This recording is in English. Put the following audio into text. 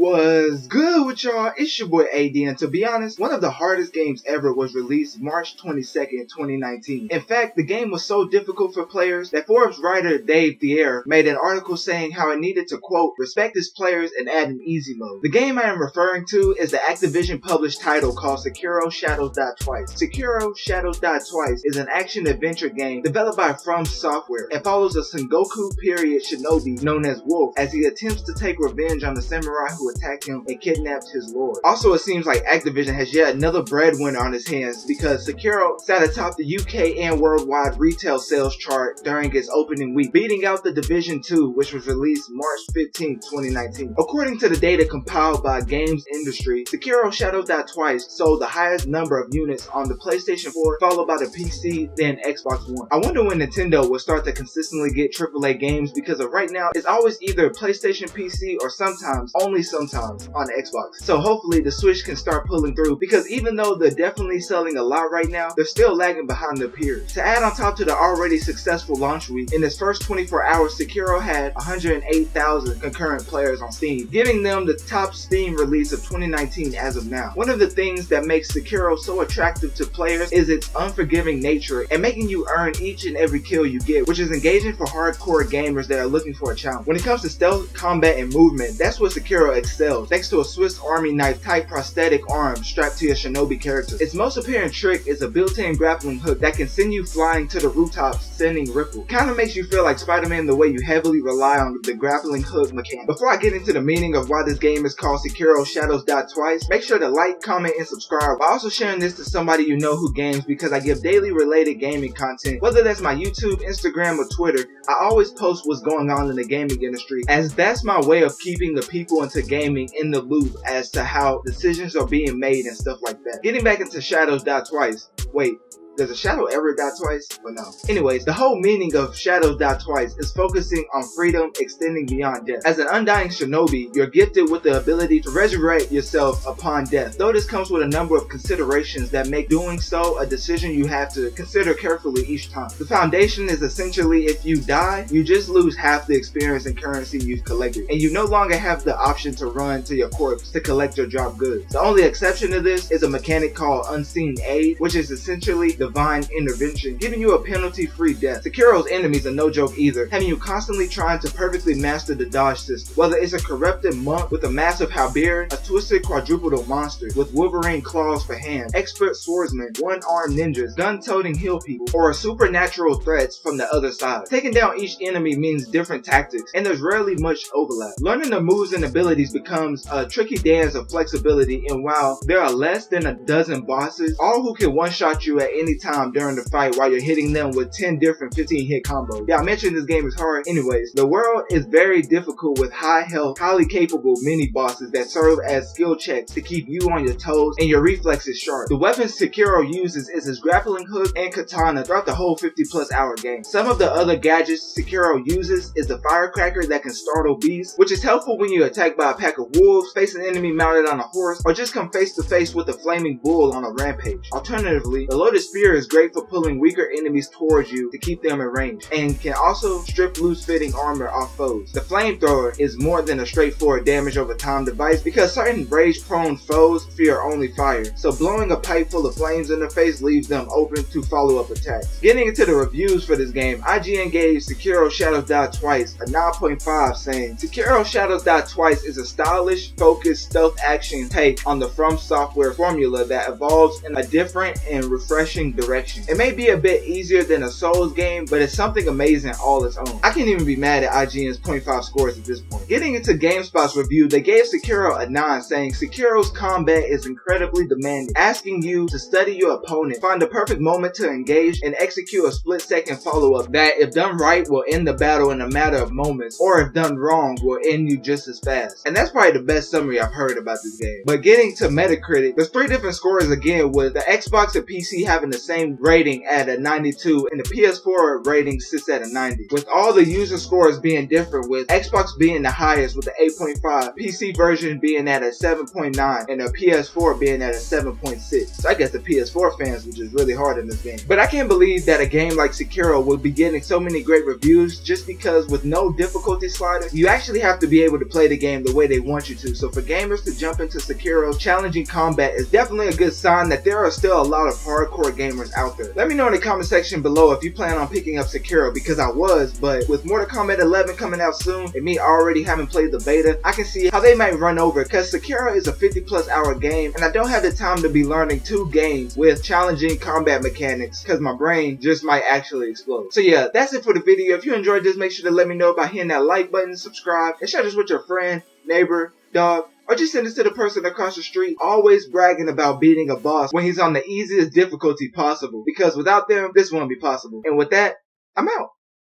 Was good with y'all? It's your boy AD, and to be honest, one of the hardest games ever was released March 22nd, 2019. In fact, the game was so difficult for players that Forbes writer Dave Thier made an article saying how it needed to, quote, respect its players and add an easy mode. The game I am referring to is the Activision published title called Sekiro Shadows Die Twice. Sekiro Shadows Die Twice is an action-adventure game developed by From Software. It follows a Sengoku period shinobi known as Wolf as he attempts to take revenge on the samurai who attacked him and kidnapped his lord. Also, it seems like Activision has yet another breadwinner on his hands because Sekiro sat atop the UK and worldwide retail sales chart during its opening week, beating out The Division 2, which was released March 15, 2019. According to the data compiled by Games Industry, Sekiro Shadows Die Twice sold the highest number of units on the PlayStation 4, followed by the PC, then Xbox One. I wonder when Nintendo will start to consistently get AAA games, because of right now, it's always either PlayStation, PC, or sometimes, only sometimes, on Xbox. So hopefully the Switch can start pulling through, because even though they're definitely selling a lot right now, they're still lagging behind their peers. To add on top to the already successful launch week, in its first 24 hours, Sekiro had 108,000 concurrent players on Steam, giving them the top Steam release of 2019 as of now. One of the things that makes Sekiro so attractive to players is its unforgiving nature and making you earn each and every kill you get, which is engaging for hardcore gamers that are looking for a challenge. When it comes to stealth, combat, and movement, that's where Sekiro excels, thanks to a Swiss Army knife type prosthetic arm strapped to your shinobi character. Its most apparent trick is a built-in grappling hook that can send you flying to the rooftops, sending ripple. Kinda makes you feel like Spider-Man the way you heavily rely on the grappling hook mechanic. Before I get into the meaning of why this game is called Sekiro Shadows Die Twice, make sure to like, comment, and subscribe while also sharing this to somebody you know who games, because I give daily related gaming content, whether that's my YouTube, Instagram, or Twitter. I always post what's going on in the gaming industry, as that's my way of keeping the people into gaming in the loop as to how decisions are being made and stuff like that. Getting back into Shadows Die Twice. Wait, does a shadow ever die twice? But no. Anyways, the whole meaning of Shadows Die Twice is focusing on freedom extending beyond death. As an undying shinobi, you're gifted with the ability to resurrect yourself upon death, though this comes with a number of considerations that make doing so a decision you have to consider carefully each time. The foundation is essentially, if you die, you just lose half the experience and currency you've collected, and you no longer have the option to run to your corpse to collect your dropped goods. The only exception to this is a mechanic called Unseen Aid, which is essentially divine intervention, giving you a penalty-free death. Sekiro's enemies are no joke either, having you constantly trying to perfectly master the dodge system. Whether it's a corrupted monk with a massive halberd, a twisted quadrupedal monster with Wolverine claws for hands, expert swordsmen, one-armed ninjas, gun-toting hill people, or supernatural threats from the other side. Taking down each enemy means different tactics, and there's rarely much overlap. Learning the moves and abilities becomes a tricky dance of flexibility, and while there are less than a dozen bosses, all who can one-shot you at any time during the fight while you're hitting them with 10 different 15-hit combos. Yeah, I mentioned this game is hard. Anyways, the world is very difficult with high health, highly capable mini-bosses that serve as skill checks to keep you on your toes and your reflexes sharp. The weapons Sekiro uses is his grappling hook and katana throughout the whole 50+ hour game. Some of the other gadgets Sekiro uses is the firecracker that can startle beasts, which is helpful when you're attacked by a pack of wolves, face an enemy mounted on a horse, or just come face to face with a flaming bull on a rampage. Alternatively, the loaded spear is great for pulling weaker enemies towards you to keep them in range, and can also strip loose-fitting armor off foes. The flamethrower is more than a straightforward damage over time device, because certain rage-prone foes fear only fire, so blowing a pipe full of flames in their face leaves them open to follow-up attacks. Getting into the reviews for this game, IGN gave Sekiro Shadows Die Twice a 9.5, saying, Sekiro Shadows Die Twice is a stylish, focused, stealth action take on the From Software formula that evolves in a different and refreshing direction. It may be a bit easier than a Souls game, but it's something amazing all its own. I can't even be mad at IGN's 0.5 scores at this point. Getting into GameSpot's review, they gave Sekiro a 9, saying Sekiro's combat is incredibly demanding, asking you to study your opponent, find the perfect moment to engage, and execute a split-second follow-up that, if done right, will end the battle in a matter of moments, or if done wrong, will end you just as fast. And that's probably the best summary I've heard about this game. But getting to Metacritic, there's 3 different scores again, with the Xbox and PC having the same rating at a 92 and the PS4 rating sits at a 90. With all the user scores being different, with Xbox being the highest with the 8.5, PC version being at a 7.9, and the PS4 being at a 7.6. So I guess the PS4 fans were just really hard in this game. But I can't believe that a game like Sekiro will be getting so many great reviews just because with no difficulty slider, you actually have to be able to play the game the way they want you to. So for gamers to jump into Sekiro, challenging combat is definitely a good sign that there are still a lot of hardcore gamers out there. Let me know in the comment section below if you plan on picking up Sekiro, because I was, but with Mortal Kombat 11 coming out soon and me already having played the beta, I can see how they might run over, because Sekiro is a 50+ hour game and I don't have the time to be learning 2 games with challenging combat mechanics because my brain just might actually explode. So yeah, that's it for the video. If you enjoyed this, make sure to let me know by hitting that like button, subscribe, and share this with your friend, neighbor, dog, or just send this to the person across the street always bragging about beating a boss when he's on the easiest difficulty possible, because without them, this won't be possible. And with that, I'm out.